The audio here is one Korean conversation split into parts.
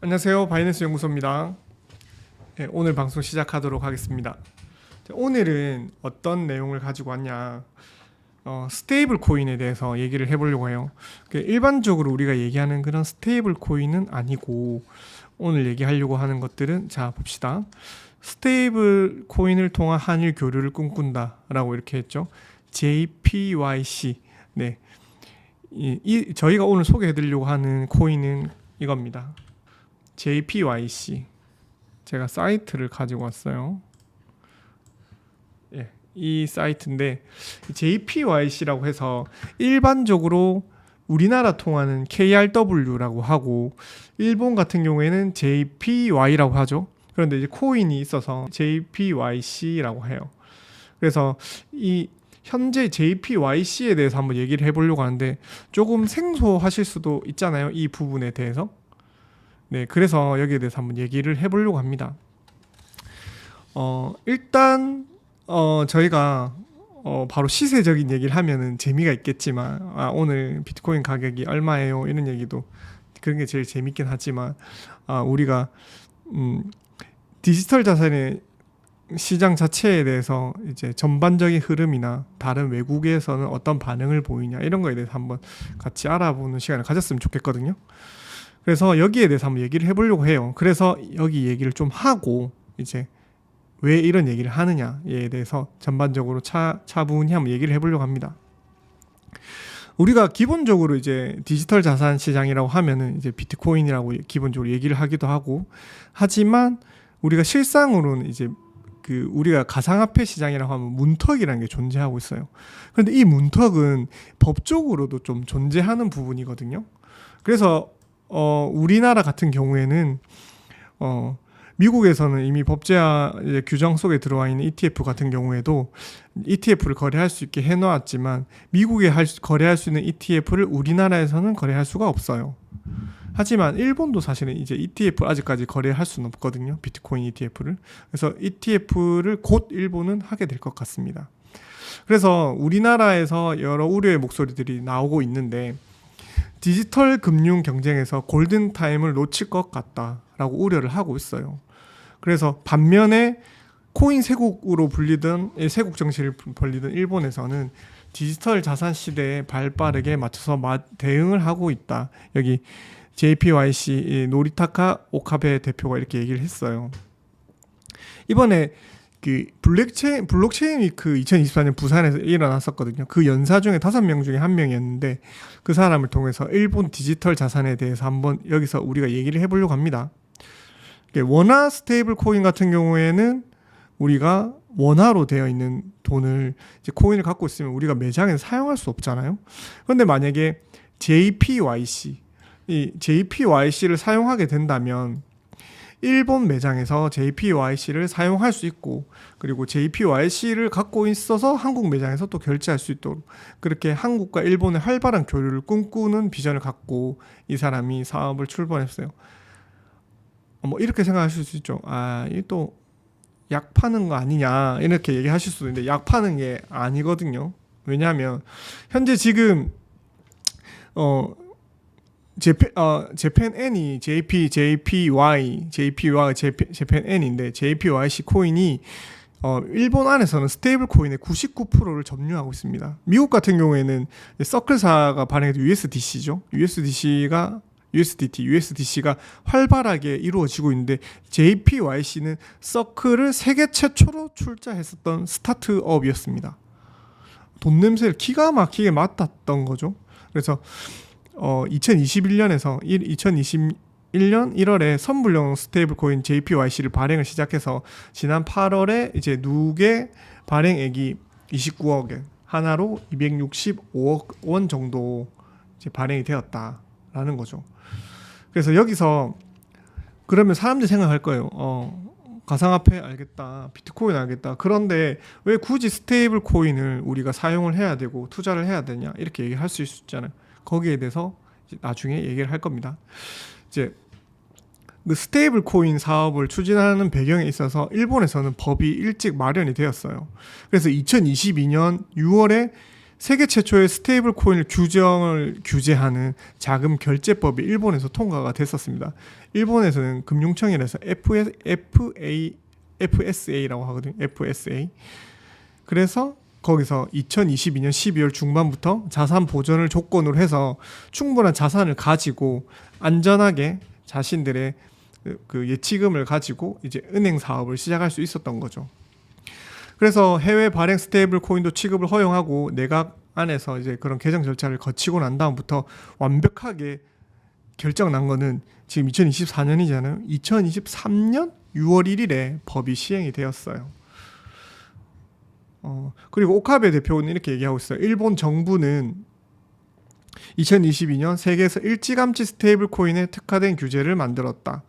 안녕하세요. 바이낸스 연구소입니다. 네, 오늘 방송 시작하도록 하겠습니다. 오늘은 어떤 내용을 가지고 왔냐, 스테이블 코인에 대해서 얘기를 해보려고 해요. 일반적으로 우리가 얘기하는 그런 스테이블 코인은 아니고, 오늘 얘기하려고 하는 것들은, 자 봅시다. 스테이블 코인을 통한 한일 교류를 꿈꾼다 라고 이렇게 했죠. JPYC. 네, 저희가 오늘 소개해드리려고 하는 코인은 이겁니다. JPYC. 제가 사이트를 가지고 왔어요. 예, 이 사이트인데 JPYC라고 해서 일반적으로 우리나라 통화는 KRW라고 하고, 일본 같은 경우에는 JPY라고 하죠. 그런데 이제 코인이 있어서 JPYC라고 해요. 그래서 이 현재 JPYC에 대해서 한번 얘기를 해보려고 하는데, 조금 생소하실 수도 있잖아요, 이 부분에 대해서. 네, 그래서 여기에 대해서 한번 얘기를 해보려고 합니다. 일단 저희가 바로 시세적인 얘기를 하면은 재미가 있겠지만, 오늘 비트코인 가격이 얼마예요? 이런 얘기도 그런 게 제일 재밌긴 하지만, 우리가 디지털 자산의 시장 자체에 대해서 이제 전반적인 흐름이나 다른 외국에서는 어떤 반응을 보이냐, 이런 거에 대해서 한번 같이 알아보는 시간을 가졌으면 좋겠거든요. 그래서 여기에 대해서 한번 얘기를 해보려고 해요. 그래서 여기 얘기를 좀 하고, 이제 왜 이런 얘기를 하느냐에 대해서 전반적으로 차분히 한번 얘기를 해보려고 합니다. 우리가 기본적으로 이제 디지털 자산 시장이라고 하면은 이제 비트코인이라고 기본적으로 얘기를 하기도 하고, 하지만 우리가 실상으로는 이제 우리가 가상화폐 시장이라고 하면 문턱이라는 게 존재하고 있어요. 그런데 이 문턱은 법적으로도 좀 존재하는 부분이거든요. 그래서 우리나라 같은 경우에는 미국에서는 이미 법제화 규정 속에 들어와 있는 ETF 같은 경우에도 ETF를 거래할 수 있게 해놓았지만, 미국에 거래할 수 있는 ETF를 우리나라에서는 거래할 수가 없어요. 하지만 일본도 사실은 이제 ETF를 아직까지 거래할 수는 없거든요, 비트코인 ETF를. 그래서 ETF를 곧 일본은 하게 될 것 같습니다. 그래서 우리나라에서 여러 우려의 목소리들이 나오고 있는데, 디지털 금융 경쟁에서 골든타임을 놓칠 것 같다라고 우려를 하고 있어요. 그래서 반면에 코인 세국으로 불리던, 세국 정신을 벌리던 일본에서는 디지털 자산 시대에 발빠르게 맞춰서 대응을 하고 있다. 여기 JPYC 노리타카 오카베 대표가 이렇게 얘기를 했어요. 이번에 블록체인 위크 2024년 부산에서 일어났었거든요. 그 연사 중에 5명 중에 1명이었는데, 그 사람을 통해서 일본 디지털 자산에 대해서 한번 여기서 우리가 얘기를 해보려고 합니다. 원화 스테이블 코인 같은 경우에는 우리가 원화로 되어 있는 돈을, 이제 코인을 갖고 있으면 우리가 매장에서 사용할 수 없잖아요. 그런데 만약에 JPYC를 사용하게 된다면 일본 매장에서 JPYC를 사용할 수 있고, 그리고 JPYC를 갖고 있어서 한국 매장에서 또 결제할 수 있도록, 그렇게 한국과 일본의 활발한 교류를 꿈꾸는 비전을 갖고 이 사람이 사업을 출범했어요. 뭐 이렇게 생각하실 수 있죠. 이 또 약 파는 거 아니냐, 이렇게 얘기하실 수도 있는데, 약 파는 게 아니거든요. 왜냐하면 현재 지금 재팬N이 재팬N인데, JPYC 코인이 일본 안에서는 스테이블 코인의 99%를 점유하고 있습니다. 미국 같은 경우에는 서클사가 발행해도 USDC죠. USDC가 활발하게 이루어지고 있는데, JPYC는 서클을 세계 최초로 출자했었던 스타트업이었습니다. 돈 냄새를 기가 막히게 맡았던 거죠. 그래서 2021년 1월에 선불용 스테이블 코인 JPYC를 발행을 시작해서, 지난 8월에 이제 누계 발행액이 29억 엔, 하나로 265억 원 정도 이제 발행이 되었다라는 거죠. 그래서 여기서 그러면 사람들이 생각할 거예요. 가상화폐 알겠다, 비트코인 알겠다. 그런데 왜 굳이 스테이블 코인을 우리가 사용을 해야 되고 투자를 해야 되냐, 이렇게 얘기할 수 있잖아요. 거기에 대해서 나중에 얘기를 할 겁니다. 이제 그 스테이블 코인 사업을 추진하는 배경에 있어서 일본에서는 법이 일찍 마련이 되었어요. 그래서 2022년 6월에 세계 최초의 스테이블 코인을 규제하는 자금 결제법이 일본에서 통과가 됐었습니다. 일본에서는 금융청이라서 FSA라고 하거든요. FSA. 그래서 거기서 2022년 12월 중반부터 자산 보전을 조건으로 해서 충분한 자산을 가지고 안전하게 자신들의 그 예치금을 가지고 이제 은행 사업을 시작할 수 있었던 거죠. 그래서 해외 발행 스테이블 코인도 취급을 허용하고 내각 안에서 이제 그런 개정 절차를 거치고 난 다음부터 완벽하게 결정 난 거는 지금 2024년이잖아요. 2023년 6월 1일에 법이 시행이 되었어요. 그리고 오카베 대표는 이렇게 얘기하고 있어요. 일본 정부는 2022년 세계에서 일찌감치 스테이블 코인에 특화된 규제를 만들었다.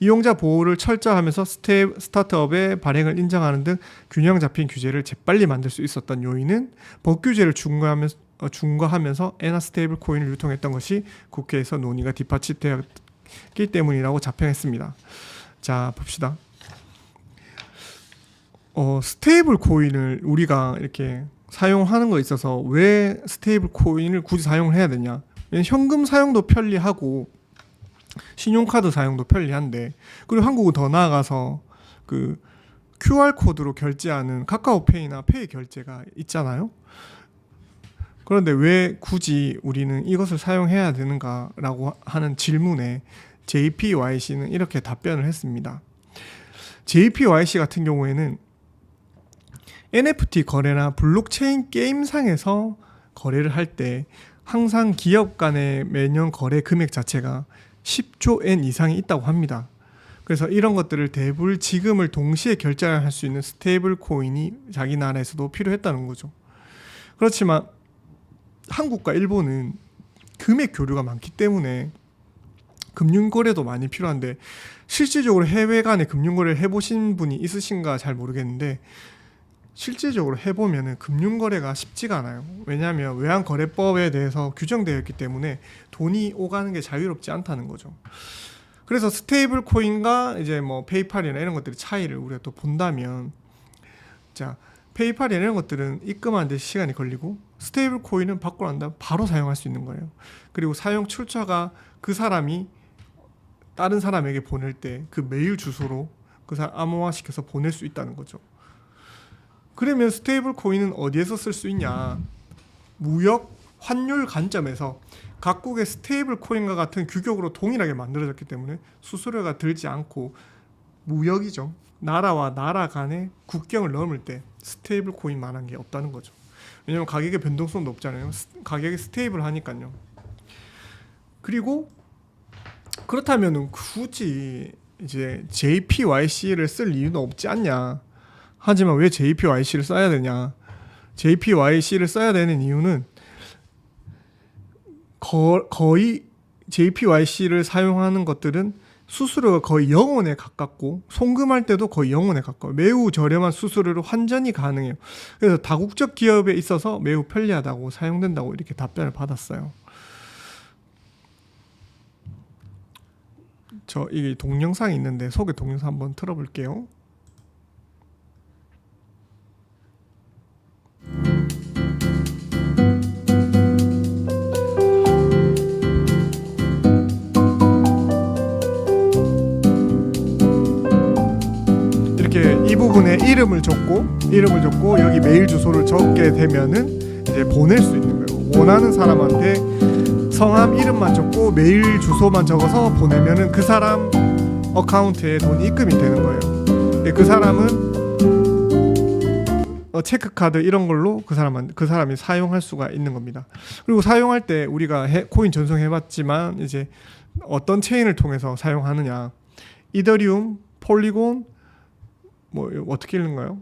이용자 보호를 철저하면서 스타트업의 발행을 인정하는 등 균형 잡힌 규제를 재빨리 만들 수 있었던 요인은 법 규제를 중과하면서 엔화 스테이블 코인을 유통했던 것이 국회에서 논의가 뒷받침되었기 때문이라고 자평했습니다. 자, 봅시다. 스테이블 코인을 우리가 이렇게 사용하는 거에 있어서 왜 스테이블 코인을 굳이 사용을 해야 되냐? 현금 사용도 편리하고 신용카드 사용도 편리한데, 그리고 한국은 더 나아가서 그 QR 코드로 결제하는 카카오페이나 페이 결제가 있잖아요. 그런데 왜 굳이 우리는 이것을 사용해야 되는가라고 하는 질문에 JPYC는 이렇게 답변을 했습니다. JPYC 같은 경우에는 NFT 거래나 블록체인 게임상에서 거래를 할 때 항상 기업 간의 매년 거래 금액 자체가 10조 엔 이상이 있다고 합니다. 그래서 이런 것들을 대불 지금을 동시에 결제할 수 있는 스테이블 코인이 자기 나라에서도 필요했다는 거죠. 그렇지만 한국과 일본은 금액 교류가 많기 때문에 금융거래도 많이 필요한데, 실질적으로 해외 간에 금융거래를 해보신 분이 있으신가 잘 모르겠는데 실질적으로 해보면 금융거래가 쉽지가 않아요. 왜냐하면 외환거래법에 대해서 규정되어 있기 때문에 돈이 오가는 게 자유롭지 않다는 거죠. 그래서 스테이블 코인과 이제 뭐 페이팔이나 이런 것들의 차이를 우리가 또 본다면, 자, 페이팔이나 이런 것들은 입금하는데 시간이 걸리고 스테이블 코인은 받고 난 다음 바로 사용할 수 있는 거예요. 그리고 사용 출처가 그 사람이 다른 사람에게 보낼 때 그 메일 주소로 그 사람 암호화시켜서 보낼 수 있다는 거죠. 그러면 스테이블 코인은 어디에서 쓸 수 있냐? 무역 환율 관점에서 각국의 스테이블 코인과 같은 규격으로 동일하게 만들어졌기 때문에 수수료가 들지 않고 무역이죠. 나라와 나라 간의 국경을 넘을 때 스테이블 코인만한 게 없다는 거죠. 왜냐하면 가격의 변동성도 없잖아요. 가격이 스테이블 하니까요. 그리고 그렇다면 굳이 이제 JPYC를 쓸 이유는 없지 않냐? 하지만 왜 JPYC를 써야 되냐? JPYC를 써야 되는 이유는 거의 JPYC를 사용하는 것들은 수수료가 거의 0원에 가깝고 송금할 때도 거의 0원에 가까워요. 매우 저렴한 수수료로 환전이 가능해요. 그래서 다국적 기업에 있어서 매우 편리하다고 사용된다고 이렇게 답변을 받았어요. 이게 동영상이 있는데 소개 동영상 한번 틀어볼게요. 이렇게 이 부분에 이름을 줬고 여기 메일 주소를 적게 되면은 이제 보낼 수 있는 거예요. 원하는 사람한테 성함 이름만 적고 메일 주소만 적어서 보내면은 그 사람 어카운트에 돈이 입금이 되는 거예요. 그 사람은 체크카드 이런 걸로 그 사람이 사용할 수가 있는 겁니다. 그리고 사용할 때 우리가 코인 전송해봤지만 이제 어떤 체인을 통해서 사용하느냐, 이더리움, 폴리곤, 뭐 어떻게 읽는가요?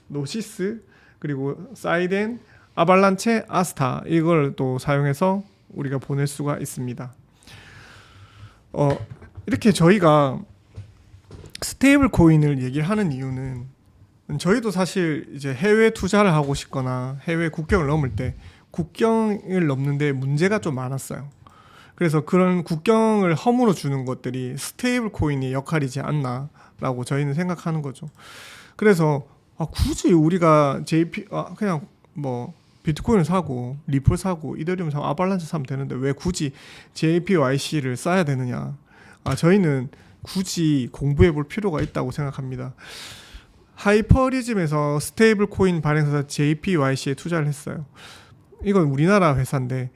노시스, 그리고 사이덴, 아발란체, 아스타, 이걸 또 사용해서 우리가 보낼 수가 있습니다. 이렇게 저희가 스테이블 코인을 얘기를 하는 이유는, 저희도 사실 이제 해외 투자를 하고 싶거나 해외 국경을 넘을 때 국경을 넘는데 문제가 좀 많았어요. 그래서 그런 국경을 허물어 주는 것들이 스테이블 코인의 역할이지 않나라고 저희는 생각하는 거죠. 그래서 굳이 우리가 그냥 뭐 비트코인을 사고 리플 사고 이더리움 사고 아발란체 사면 되는데 왜 굳이 JPYC를 써야 되느냐. 저희는 굳이 공부해 볼 필요가 있다고 생각합니다. 하이퍼리즘에서 스테이블 코인 발행사 JPYC에 투자를 했어요. 이건 우리나라 회사인데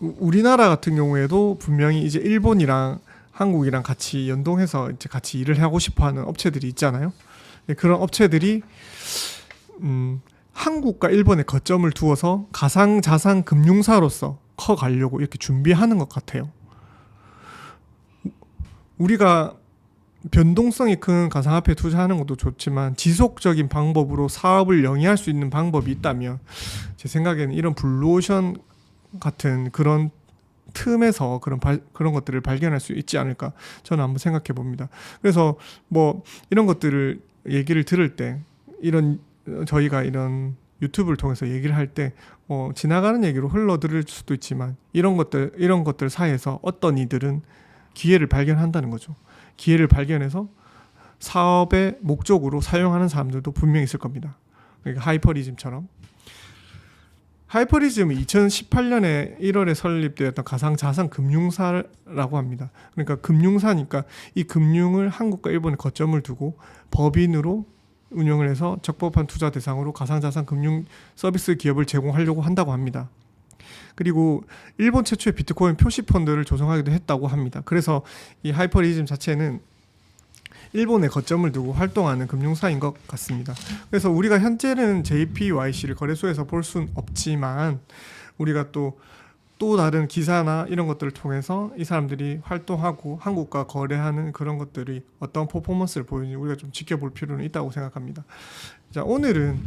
우리나라 같은 경우에도 분명히 이제 일본이랑 한국이랑 같이 연동해서 이제 같이 일을 하고 싶어하는 업체들이 있잖아요. 그런 업체들이 한국과 일본에 거점을 두어서 가상자산 금융사로서 커가려고 이렇게 준비하는 것 같아요. 우리가 변동성이 큰 가상화폐에 투자하는 것도 좋지만 지속적인 방법으로 사업을 영위할 수 있는 방법이 있다면 제 생각에는 이런 블루오션 같은 그런 틈에서 그런 것들을 발견할 수 있지 않을까 저는 한번 생각해 봅니다. 그래서 뭐 이런 것들을 얘기를 들을 때 저희가 이런 유튜브를 통해서 얘기를 할 때 지나가는 얘기로 흘러들을 수도 있지만 이런 것들 사이에서 어떤 이들은 기회를 발견한다는 거죠. 기회를 발견해서 사업의 목적으로 사용하는 사람들도 분명히 있을 겁니다. 그러니까 하이퍼리즘처럼. 하이퍼리즘은 2018년에 1월에 설립되었던 가상자산 금융사라고 합니다. 그러니까 금융사니까 이 금융을 한국과 일본에 거점을 두고 법인으로 운영을 해서 적법한 투자 대상으로 가상자산 금융 서비스 기업을 제공하려고 한다고 합니다. 그리고 일본 최초의 비트코인 표시펀드를 조성하기도 했다고 합니다. 그래서 이 하이퍼리즘 자체는 일본에 거점을 두고 활동하는 금융사인 것 같습니다. 그래서 우리가 현재는 JPYC를 거래소에서 볼 수는 없지만 우리가 또 다른 기사나 이런 것들을 통해서 이 사람들이 활동하고 한국과 거래하는 그런 것들이 어떤 퍼포먼스를 보이는지 우리가 좀 지켜볼 필요는 있다고 생각합니다. 자, 오늘은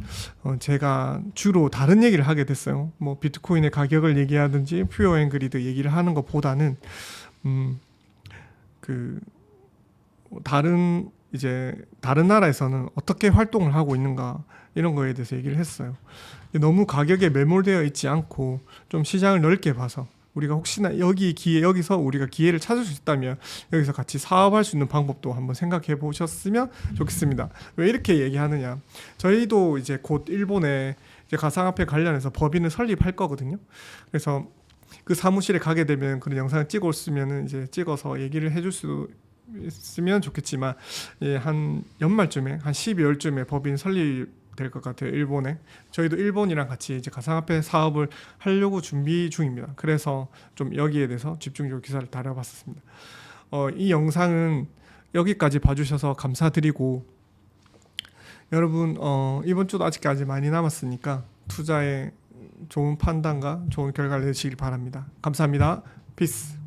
제가 주로 다른 얘기를 하게 됐어요. 뭐 비트코인의 가격을 얘기하든지 퓨어 앤 그리드 얘기를 하는 것보다는 다른 나라에서는 어떻게 활동을 하고 있는가 이런 거에 대해서 얘기를 했어요. 너무 가격에 매몰되어 있지 않고 좀 시장을 넓게 봐서 우리가 혹시나 여기서 우리가 기회를 찾을 수 있다면 여기서 같이 사업할 수 있는 방법도 한번 생각해 보셨으면 좋겠습니다. 왜 이렇게 얘기하느냐? 저희도 이제 곧 일본에 이제 가상화폐 관련해서 법인을 설립할 거거든요. 그래서 그 사무실에 가게 되면 그런 영상을 찍어서 얘기를 해줄 수 있으면 좋겠지만 한 연말쯤에 한 12월쯤에 법인 설립될 것 같아요. 일본에. 저희도 일본이랑 같이 이제 가상화폐 사업을 하려고 준비 중입니다. 그래서 좀 여기에 대해서 집중적으로 기사를 다뤄봤습니다. 이 영상은 여기까지 봐주셔서 감사드리고 여러분 이번 주도 아직까지 많이 남았으니까 투자에 좋은 판단과 좋은 결과를 내시길 바랍니다. 감사합니다. 피스.